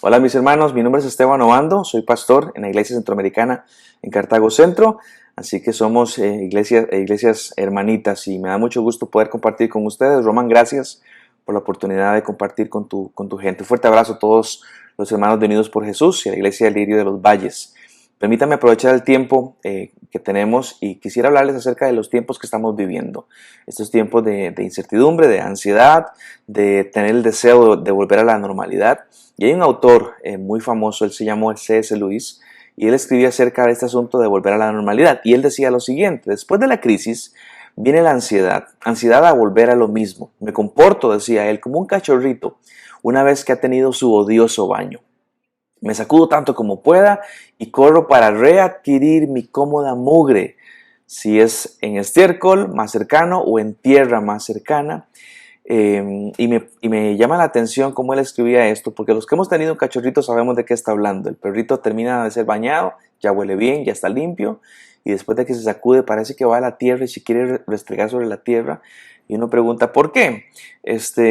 Hola mis hermanos, mi nombre es Esteban Obando, soy pastor en la Iglesia Centroamericana en Cartago Centro, así que somos iglesias hermanitas y me da mucho gusto poder compartir con ustedes. Román, gracias por la oportunidad de compartir con tu gente. Un fuerte abrazo a todos los hermanos de Unidos por Jesús y a la Iglesia del Lirio de los Valles. Permítanme aprovechar el tiempo que tenemos y quisiera hablarles acerca de los tiempos que estamos viviendo. Estos tiempos de incertidumbre, de ansiedad, de tener el deseo de volver a la normalidad. Y hay un autor muy famoso, él se llamó C.S. Lewis, y él escribía acerca de este asunto de volver a la normalidad. Y él decía lo siguiente: después de la crisis viene la ansiedad a volver a lo mismo. Me comporto, decía él, como un cachorrito una vez que ha tenido su odioso baño. Me sacudo tanto como pueda y corro para readquirir mi cómoda mugre, si es en estiércol más cercano o en tierra más cercana. Y me llama la atención cómo él escribía esto, porque los que hemos tenido un cachorrito sabemos de qué está hablando. El perrito termina de ser bañado, ya huele bien, ya está limpio, y después de que se sacude parece que va a la tierra y si quiere restregar sobre la tierra. Y uno pregunta, ¿por qué? Esta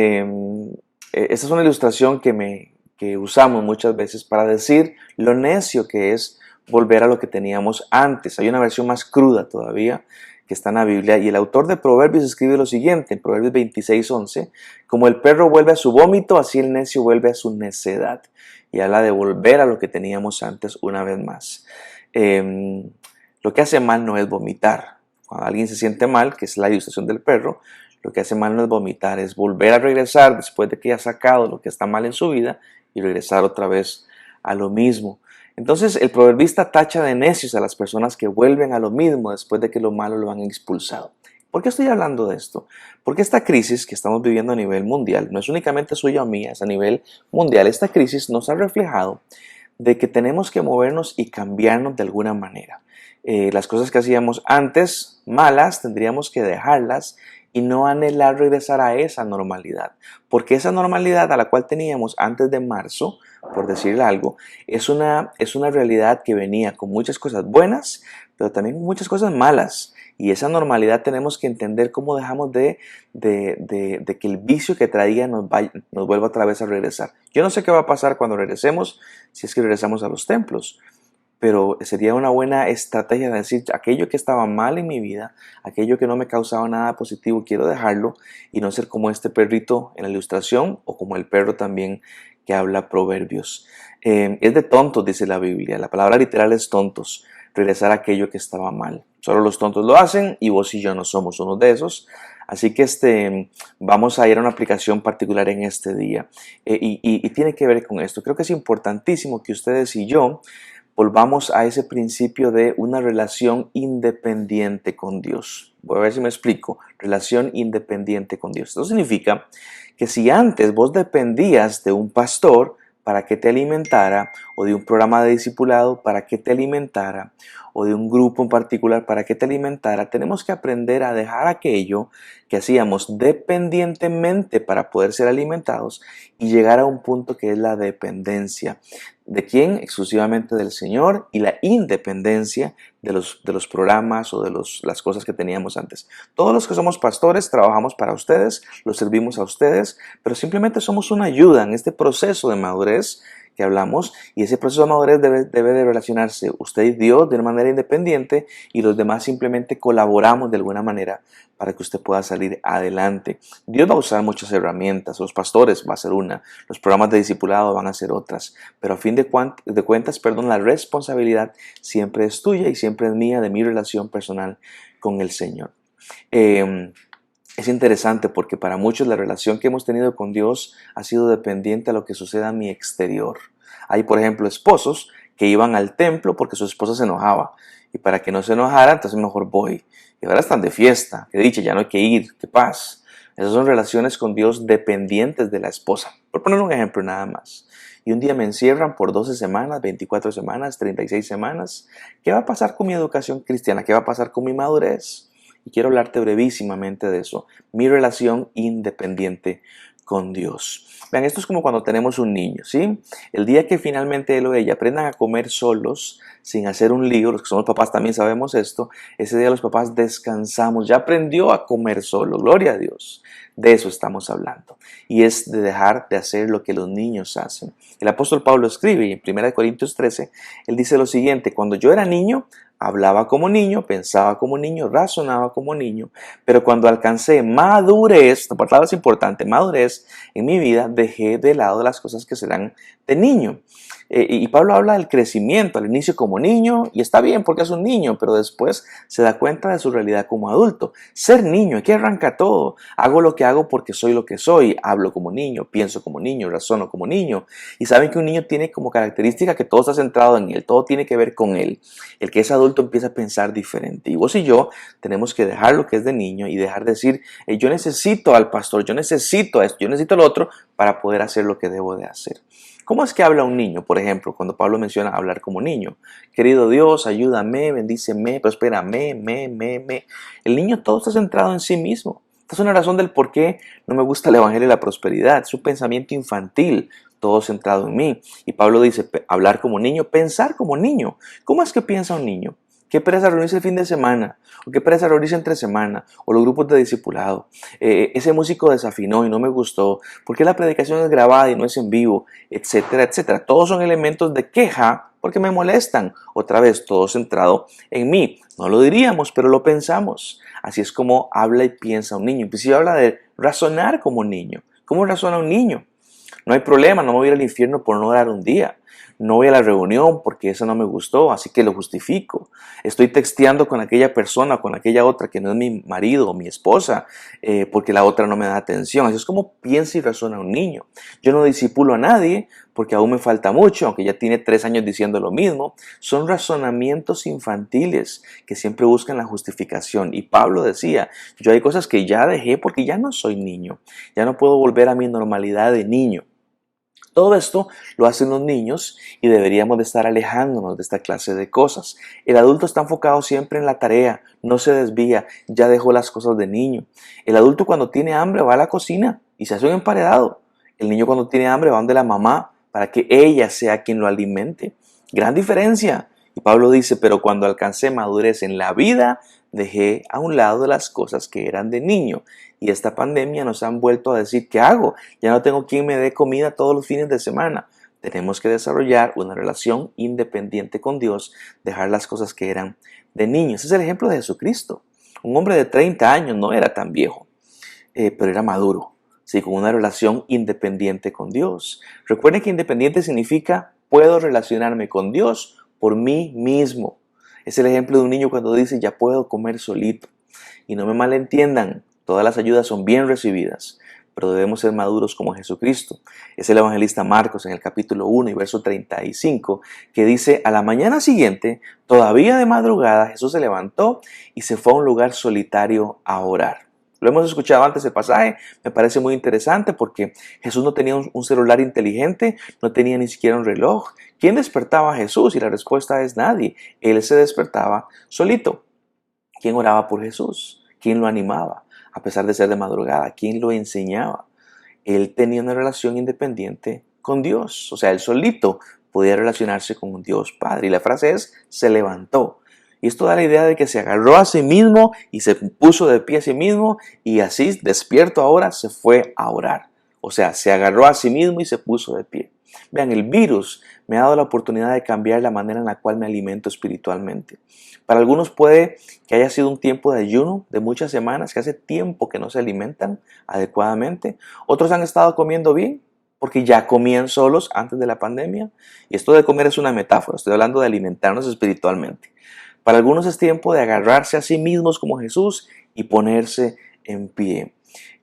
es una ilustración que usamos muchas veces para decir lo necio que es volver a lo que teníamos antes. Hay una versión más cruda todavía que está en la Biblia, y el autor de Proverbios escribe lo siguiente en Proverbios 26:11: como el perro vuelve a su vómito, así el necio vuelve a su necedad. Y habla de volver a lo que teníamos antes una vez más. Lo que hace mal no es vomitar. Cuando alguien se siente mal, que es la ilustración del perro, lo que hace mal no es vomitar, es volver a regresar después de que haya sacado lo que está mal en su vida y regresar otra vez a lo mismo. Entonces el proverbista tacha de necios a las personas que vuelven a lo mismo después de que lo malo lo han expulsado. ¿Por qué estoy hablando de esto? Porque esta crisis que estamos viviendo a nivel mundial no es únicamente suya o mía, es a nivel mundial. Esta crisis nos ha reflejado de que tenemos que movernos y cambiarnos de alguna manera. Las cosas que hacíamos antes malas tendríamos que dejarlas y no anhelar regresar a esa normalidad, porque esa normalidad a la cual teníamos antes de marzo, por decirle algo, es una realidad que venía con muchas cosas buenas, pero también con muchas cosas malas. Y esa normalidad tenemos que entender cómo dejamos de que el vicio que traía nos vuelva otra vez a regresar. Yo no sé qué va a pasar cuando regresemos, si es que regresamos a los templos, pero sería una buena estrategia de decir, aquello que estaba mal en mi vida, aquello que no me causaba nada positivo, quiero dejarlo y no ser como este perrito en la ilustración, o como el perro también que habla Proverbios. Es de tontos, dice la Biblia, la palabra literal es tontos, regresar a aquello que estaba mal. Solo los tontos lo hacen y vos y yo no somos uno de esos. Así que vamos a ir a una aplicación particular en este día, y tiene que ver con esto. Creo que es importantísimo que ustedes y yo volvamos a ese principio de una relación independiente con Dios. Voy a ver si me explico. Relación independiente con Dios. Esto significa que si antes vos dependías de un pastor para que te alimentara, o de un programa de discipulado para que te alimentara, o de un grupo en particular para que te alimentara, tenemos que aprender a dejar aquello que hacíamos dependientemente para poder ser alimentados y llegar a un punto que es la dependencia. ¿De quién? Exclusivamente del Señor, y la independencia de los programas o de las cosas que teníamos antes. Todos los que somos pastores trabajamos para ustedes, los servimos a ustedes, pero simplemente somos una ayuda en este proceso de madurez que hablamos, y ese proceso de madurez debe de relacionarse usted y Dios de una manera independiente, y los demás simplemente colaboramos de alguna manera para que usted pueda salir adelante. Dios va a usar muchas herramientas, los pastores va a ser una, los programas de discipulado van a ser otras, pero a fin de cuentas, la responsabilidad siempre es tuya y siempre es mía, de mi relación personal con el Señor. Es interesante porque para muchos la relación que hemos tenido con Dios ha sido dependiente a lo que suceda a mi exterior. Hay, por ejemplo, esposos que iban al templo porque su esposa se enojaba, y para que no se enojara, entonces mejor voy. Y ahora están de fiesta, que dicha, ya no hay que ir, qué paz. Esas son relaciones con Dios dependientes de la esposa, por poner un ejemplo nada más. Y un día me encierran por 12 semanas, 24 semanas, 36 semanas. ¿Qué va a pasar con mi educación cristiana? ¿Qué va a pasar con mi madurez? Y quiero hablarte brevísimamente de eso. Mi relación independiente con Dios. Vean, esto es como cuando tenemos un niño, ¿sí? El día que finalmente él o ella aprendan a comer solos, sin hacer un lío, los que somos papás también sabemos esto, ese día los papás descansamos, ya aprendió a comer solo, gloria a Dios. De eso estamos hablando. Y es de dejar de hacer lo que los niños hacen. El apóstol Pablo escribe en 1 Corintios 13, él dice lo siguiente: cuando yo era niño, hablaba como niño, pensaba como niño, razonaba como niño, pero cuando alcancé madurez, la palabra es importante, madurez en mi vida, dejé de lado las cosas que serán de niño. Y Pablo habla del crecimiento, al inicio como niño, y está bien porque es un niño, pero después se da cuenta de su realidad como adulto. Ser niño, aquí arranca todo. Hago lo que hago porque soy lo que soy, hablo como niño, pienso como niño, razono como niño. Y saben que un niño tiene como característica que todo está centrado en él, todo tiene que ver con él. El que es adulto empieza a pensar diferente. Y vos y yo tenemos que dejar lo que es de niño y dejar de decir, yo necesito al pastor, yo necesito esto, yo necesito lo otro para poder hacer lo que debo de hacer. ¿Cómo es que habla un niño, por ejemplo, cuando Pablo menciona hablar como niño? Querido Dios, ayúdame, bendíceme, prospérame, me. El niño todo está centrado en sí mismo. Esta es una razón del por qué no me gusta el evangelio de la prosperidad. Es un pensamiento infantil, todo centrado en mí. Y Pablo dice, hablar como niño, pensar como niño. ¿Cómo es que piensa un niño? ¿Qué pereza reunirse el fin de semana? ¿O qué pereza reunirse entre semana? ¿O los grupos de discipulado? Ese músico desafinó y no me gustó. ¿Por qué la predicación es grabada y no es en vivo? Etcétera, etcétera. Todos son elementos de queja porque me molestan. Otra vez, todo centrado en mí. No lo diríamos, pero lo pensamos. Así es como habla y piensa un niño. Inclusive habla de razonar como un niño. ¿Cómo razona un niño? No hay problema, no me voy a ir al infierno por no orar un día. No voy a la reunión porque eso no me gustó, así que lo justifico. Estoy texteando con aquella persona o con aquella otra que no es mi marido o mi esposa porque la otra no me da atención. Así es como piensa y razona un niño. Yo no disipulo a nadie porque aún me falta mucho, aunque ya tiene 3 años diciendo lo mismo. Son razonamientos infantiles que siempre buscan la justificación. Y Pablo decía, yo hay cosas que ya dejé porque ya no soy niño. Ya no puedo volver a mi normalidad de niño. Todo esto lo hacen los niños y deberíamos de estar alejándonos de esta clase de cosas. El adulto está enfocado siempre en la tarea, no se desvía, ya dejó las cosas de niño. El adulto cuando tiene hambre va a la cocina y se hace un emparedado. El niño cuando tiene hambre va donde la mamá para que ella sea quien lo alimente. Gran diferencia. Y Pablo dice, pero cuando alcancé madurez en la vida, dejé a un lado las cosas que eran de niño. Y esta pandemia nos han vuelto a decir, ¿qué hago? Ya no tengo quien me dé comida todos los fines de semana. Tenemos que desarrollar una relación independiente con Dios, dejar las cosas que eran de niños. Ese es el ejemplo de Jesucristo. Un hombre de 30 años no era tan viejo, pero era maduro, ¿sí? Con una relación independiente con Dios. Recuerden que independiente significa puedo relacionarme con Dios por mí mismo. Es el ejemplo de un niño cuando dice ya puedo comer solito. Y no me malentiendan, todas las ayudas son bien recibidas, pero debemos ser maduros como Jesucristo. Es el evangelista Marcos en el capítulo 1 y verso 35 que dice, a la mañana siguiente, todavía de madrugada, Jesús se levantó y se fue a un lugar solitario a orar. Lo hemos escuchado antes el pasaje, me parece muy interesante porque Jesús no tenía un celular inteligente, no tenía ni siquiera un reloj. ¿Quién despertaba a Jesús? Y la respuesta es nadie. Él se despertaba solito. ¿Quién oraba por Jesús? ¿Quién lo animaba? A pesar de ser de madrugada, ¿quién lo enseñaba? Él tenía una relación independiente con Dios. O sea, él solito podía relacionarse con un Dios Padre. Y la frase es, se levantó. Y esto da la idea de que se agarró a sí mismo y se puso de pie a sí mismo y así, despierto ahora, se fue a orar. O sea, se agarró a sí mismo y se puso de pie. Vean, el virus me ha dado la oportunidad de cambiar la manera en la cual me alimento espiritualmente. Para algunos puede que haya sido un tiempo de ayuno de muchas semanas, que hace tiempo que no se alimentan adecuadamente. Otros han estado comiendo bien porque ya comían solos antes de la pandemia. Y esto de comer es una metáfora, estoy hablando de alimentarnos espiritualmente. Para algunos es tiempo de agarrarse a sí mismos como Jesús y ponerse en pie.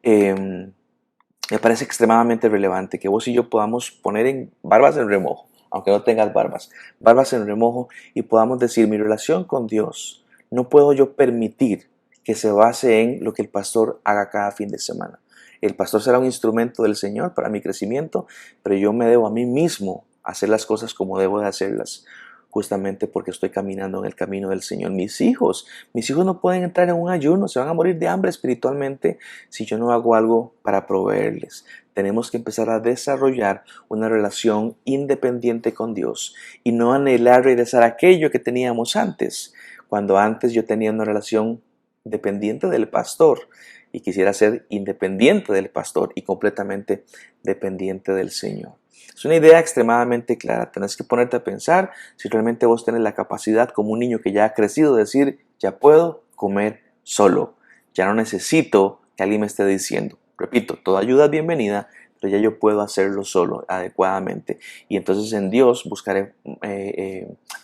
Me parece extremadamente relevante que vos y yo podamos poner en barbas en remojo, aunque no tengas barbas en remojo y podamos decir, mi relación con Dios, no puedo yo permitir que se base en lo que el pastor haga cada fin de semana. El pastor será un instrumento del Señor para mi crecimiento, pero yo me debo a mí mismo hacer las cosas como debo de hacerlas, justamente porque estoy caminando en el camino del Señor. Mis hijos no pueden entrar en un ayuno, se van a morir de hambre espiritualmente si yo no hago algo para proveerles. tenemos que empezar a desarrollar una relación independiente con Dios y no anhelar regresar a aquello que teníamos antes, cuando antes yo tenía una relación dependiente del pastor y quisiera ser independiente del pastor y completamente dependiente del Señor. Es una idea extremadamente clara. Tenés que ponerte a pensar si realmente vos tenés la capacidad, como un niño que ya ha crecido, de decir, ya puedo comer solo. Ya no necesito que alguien me esté diciendo. Repito, toda ayuda es bienvenida, pero ya yo puedo hacerlo solo, adecuadamente. Y entonces en Dios buscaré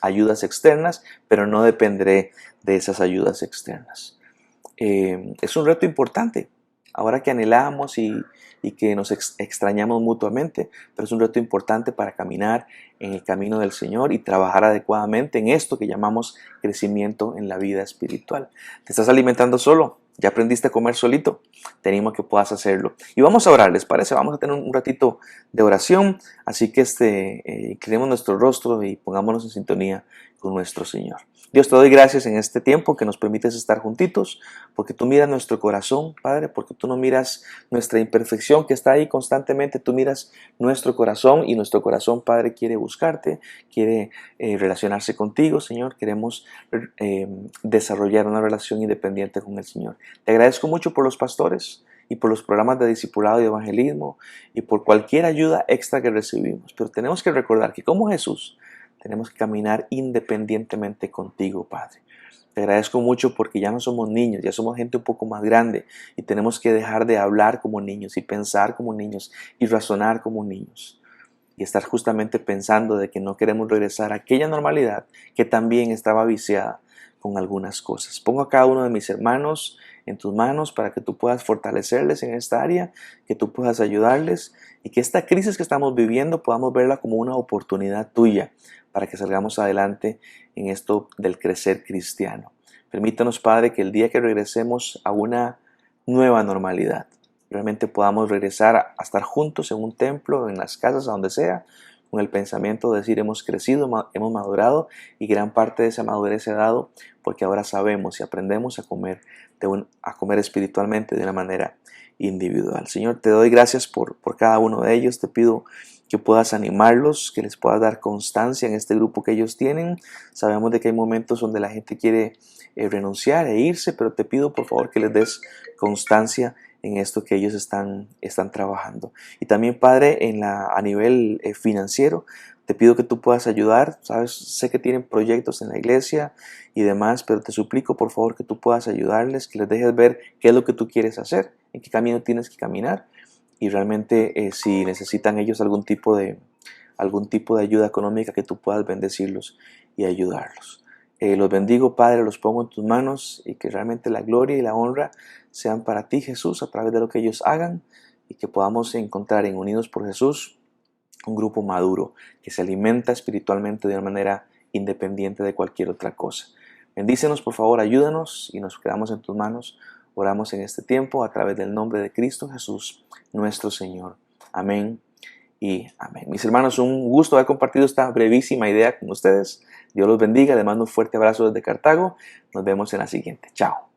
ayudas externas, pero no dependeré de esas ayudas externas. Es un reto importante, ahora que anhelamos y que nos extrañamos mutuamente, pero es un reto importante para caminar en el camino del Señor y trabajar adecuadamente en esto que llamamos crecimiento en la vida espiritual. ¿Te estás alimentando solo? ¿Ya aprendiste a comer solito? Te animo a que puedas hacerlo. Y vamos a orar, ¿les parece? Vamos a tener un ratito de oración, así que inclinemos nuestro rostro y pongámonos en sintonía con nuestro Señor. Dios, te doy gracias en este tiempo que nos permites estar juntitos, porque tú miras nuestro corazón, Padre, porque tú no miras nuestra imperfección que está ahí constantemente, tú miras nuestro corazón y nuestro corazón, Padre, quiere buscarte, quiere relacionarse contigo, Señor. Queremos desarrollar una relación independiente con el Señor. Te agradezco mucho por los pastores y por los programas de discipulado y evangelismo y por cualquier ayuda extra que recibimos, pero tenemos que recordar que como Jesús, tenemos que caminar independientemente contigo, Padre. Te agradezco mucho porque ya no somos niños, ya somos gente un poco más grande y tenemos que dejar de hablar como niños y pensar como niños y razonar como niños. Y estar justamente pensando de que no queremos regresar a aquella normalidad que también estaba viciada con algunas cosas. Pongo a cada uno de mis hermanos en tus manos para que tú puedas fortalecerles en esta área, que tú puedas ayudarles y que esta crisis que estamos viviendo podamos verla como una oportunidad tuya para que salgamos adelante en esto del crecer cristiano. Permítanos, Padre, que el día que regresemos a una nueva normalidad, realmente podamos regresar a estar juntos en un templo, en las casas, a donde sea, con el pensamiento de decir hemos crecido, hemos madurado y gran parte de esa madurez se ha dado porque ahora sabemos y aprendemos a comer espiritualmente de una manera individual. Señor, te doy gracias por cada uno de ellos. Te pido que puedas animarlos, que les puedas dar constancia en este grupo que ellos tienen. Sabemos de que hay momentos donde la gente quiere renunciar e irse, pero te pido por favor que les des constancia en esto que ellos están trabajando. Y también, Padre, a nivel financiero, te pido que tú puedas ayudar. Sabes, sé que tienen proyectos en la iglesia y demás, pero te suplico por favor que tú puedas ayudarles, que les dejes ver qué es lo que tú quieres hacer, en qué camino tienes que caminar y realmente si necesitan ellos algún tipo de ayuda económica, que tú puedas bendecirlos y ayudarlos. Los bendigo, Padre, los pongo en tus manos y que realmente la gloria y la honra sean para ti, Jesús, a través de lo que ellos hagan y que podamos encontrar en Unidos por Jesús un grupo maduro que se alimenta espiritualmente de una manera independiente de cualquier otra cosa. Bendícenos, por favor, ayúdanos y nos quedamos en tus manos. Oramos en este tiempo a través del nombre de Cristo Jesús, nuestro Señor. Amén y amén. Mis hermanos, un gusto haber compartido esta brevísima idea con ustedes. Dios los bendiga. Les mando un fuerte abrazo desde Cartago. Nos vemos en la siguiente. Chao.